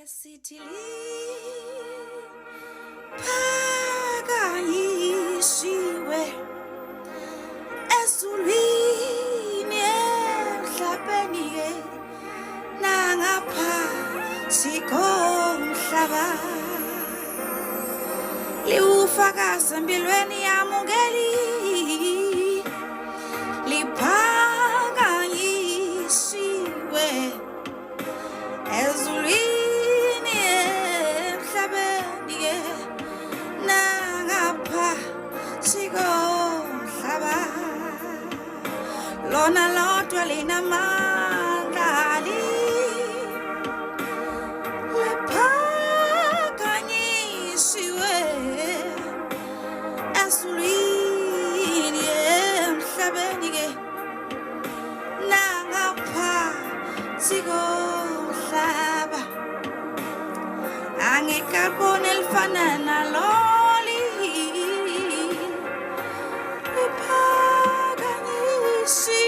City phakanyisiwe ezulwini emhlabeni nangaphansi komhlaba liwufakaza empilweni yami liphakanyisiwe ezulwini emhlabeni nangaphansi komhlaba lona lodwa linamandla liphakanyisiwe ezulwini emhlabeni nangaphansi komhlaba angikaboni elifana naloli liphakanyisiwe